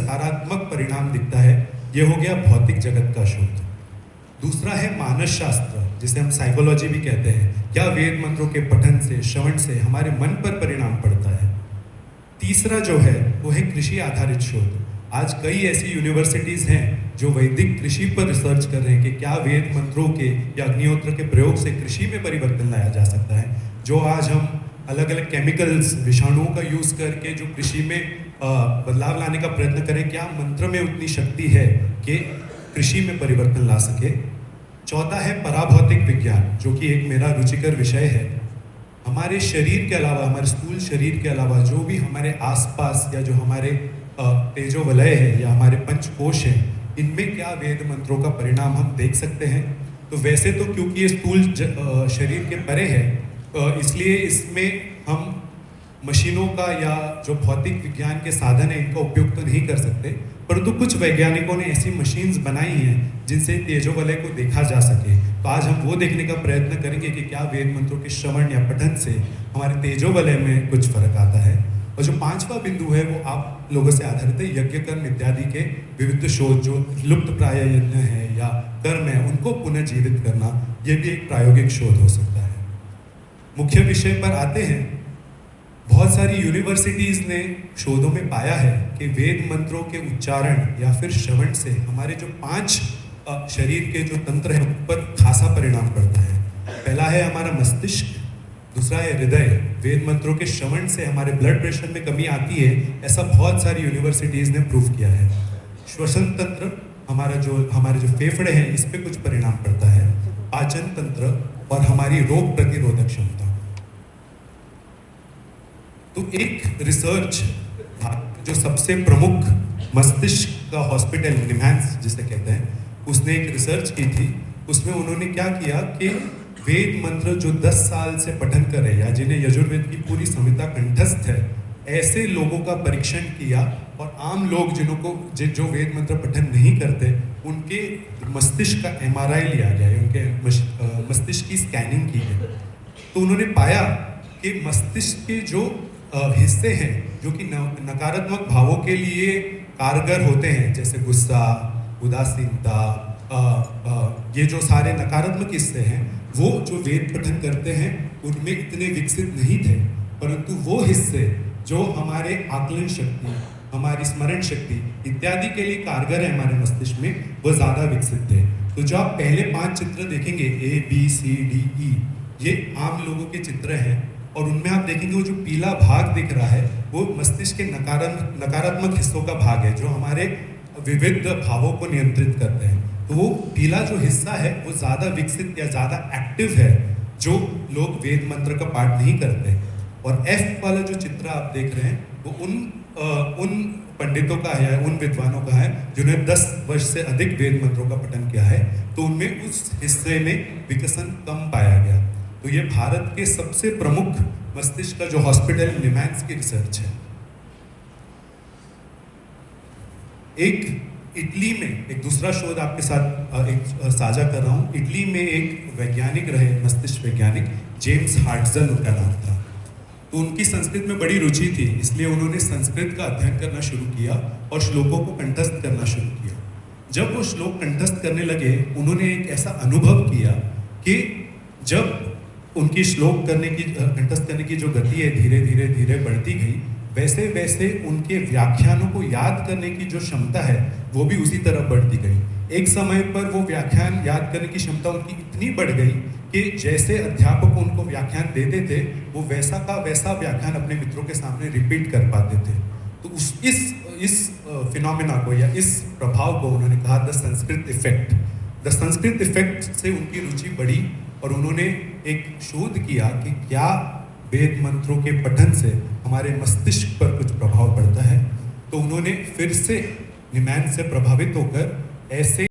सकारात्मक परिणाम दिखता है। ये हो गया भौतिक जगत का शोध। दूसरा है मानस शास्त्र, जिसे हम साइकोलॉजी भी कहते हैं। क्या वेद मंत्रों के पठन से, श्रवण से हमारे मन पर परिणाम पड़ता है। तीसरा जो है वो है कृषि आधारित शोध। आज कई ऐसी यूनिवर्सिटीज़ हैं जो वैदिक कृषि पर रिसर्च कर रहे हैं कि क्या वेद मंत्रों के या अग्निहोत्र के प्रयोग से कृषि में परिवर्तन लाया जा सकता है। जो आज हम अलग अलग केमिकल्स, विषाणुओं का यूज़ करके जो कृषि में बदलाव लाने का प्रयत्न करें, क्या मंत्र में उतनी शक्ति है कि कृषि में परिवर्तन ला सके। चौथा है पराभौतिक विज्ञान, जो कि एक मेरा रुचिकर विषय है। हमारे शरीर के अलावा, हमारे स्थूल शरीर के अलावा जो भी हमारे आसपास या जो हमारे तेजोवलय है या हमारे पंचकोश हैं, इनमें क्या वेद मंत्रों का परिणाम हम देख सकते हैं। तो वैसे तो क्योंकि ये स्थूल शरीर के परे है, इसलिए इसमें हम मशीनों का या जो भौतिक विज्ञान के साधन है इनका उपयोग तो नहीं कर सकते, परंतु कुछ वैज्ञानिकों ने ऐसी मशीन्स बनाई हैं जिनसे तेजोवलय को देखा जा सके। तो आज हम वो देखने का प्रयत्न करेंगे कि क्या वेद मंत्रों के श्रवण या पठन से हमारे तेजोवलय में कुछ फर्क आता है। और जो पांचवा बिंदु है वो आप लोगों से आधारित है। यज्ञ कर्म इत्यादि के विविध शोध, जो लुप्त प्राय यज्ञ है या कर्म है, उनको पुनर्जीवित करना, ये भी एक प्रायोगिक शोध हो सकता है। मुख्य विषय पर आते हैं। बहुत सारी यूनिवर्सिटीज़ ने शोधों में पाया है कि वेद मंत्रों के उच्चारण या फिर श्रवण से हमारे जो 5 शरीर के जो तंत्र हैं उन पर खासा परिणाम पड़ता है। पहला है हमारा मस्तिष्क, दूसरा है हृदय। वेद मंत्रों के श्रवण से हमारे ब्लड प्रेशर में कमी आती है, ऐसा बहुत सारी यूनिवर्सिटीज़ ने प्रूव किया है। श्वसन तंत्र, हमारे जो फेफड़े हैं, इस पे कुछ परिणाम पड़ता है। पाचन तंत्र और हमारी रोग प्रतिरोधक क्षमता। तो एक रिसर्च जो सबसे प्रमुख मस्तिष्क का हॉस्पिटल निम्हांस जिसे कहते हैं, उसने एक रिसर्च की थी। उसमें उन्होंने क्या किया कि वेद मंत्र जो 10 साल से पठन करे या जिन्हें यजुर्वेद की पूरी संहिता कंठस्थ है, ऐसे लोगों का परीक्षण किया और आम लोग जो वेद मंत्र पठन नहीं करते, उनके मस्तिष्क का MRI लिया गया, उनके मस्तिष्क की स्कैनिंग की गई। तो उन्होंने पाया कि मस्तिष्क के जो हिस्से हैं जो कि नकारात्मक भावों के लिए कारगर होते हैं, जैसे गुस्सा, उदासीनता, ये जो सारे नकारात्मक हिस्से हैं, वो जो वेद पठन करते हैं उनमें इतने विकसित नहीं थे, परंतु वो हिस्से जो हमारे आकलन शक्ति, हमारी स्मरण शक्ति इत्यादि के लिए कारगर है हमारे मस्तिष्क में, वो ज़्यादा विकसित थे। तो जो आप पहले 5 चित्र देखेंगे ABCDE, ये आम लोगों के चित्र हैं और उनमें आप देखेंगे वो जो पीला भाग दिख रहा है वो मस्तिष्क के नकारात्मक हिस्सों का भाग है, जो हमारे विविध भावों को नियंत्रित करते हैं। तो वो पीला जो हिस्सा है वो ज़्यादा विकसित या ज़्यादा एक्टिव है जो लोग वेद मंत्र का पाठ नहीं करते। और F वाला जो चित्र आप देख रहे हैं वो उन पंडितों का है, उन विद्वानों का है जिन्होंने 10 वर्ष से अधिक वेद मंत्रों का पठन किया है, तो उनमें उस हिस्से में विकसन कम पाया गया। तो ये भारत के सबसे प्रमुख मस्तिष्क का जो हॉस्पिटल निम्हांस की रिसर्च है। एक इटली में एक दूसरा शोध आपके साथ एक साझा कर रहा हूँ। इटली में एक वैज्ञानिक रहे, मस्तिष्क वैज्ञानिक जेम्स हार्टजन उनका नाम था। तो उनकी संस्कृत में बड़ी रुचि थी, इसलिए उन्होंने संस्कृत का अध्ययन करना शुरू किया और श्लोकों को कंठस्थ करना शुरू किया। जब वो श्लोक कंठस्थ करने लगे, उन्होंने एक ऐसा अनुभव किया कि जब उनकी श्लोक कंठस्थ करने की जो गति है धीरे धीरे धीरे बढ़ती गई, वैसे वैसे उनके व्याख्यानों को याद करने की जो क्षमता है वो भी उसी तरह बढ़ती गई। एक समय पर वो व्याख्यान याद करने की क्षमता उनकी इतनी बढ़ गई कि जैसे अध्यापक उनको व्याख्यान देते थे वो वैसा का वैसा व्याख्यान अपने मित्रों के सामने रिपीट कर पाते थे। तो इस फिनोमेना को या इस प्रभाव को उन्होंने कहा the Sanskrit effect. The Sanskrit effect से उनकी रुचि बढ़ी और उन्होंने एक शोध किया कि क्या वेद मंत्रों के पठन से हमारे मस्तिष्क पर कुछ प्रभाव पड़ता है। तो उन्होंने फिर से निम्हांस से प्रभावित होकर ऐसे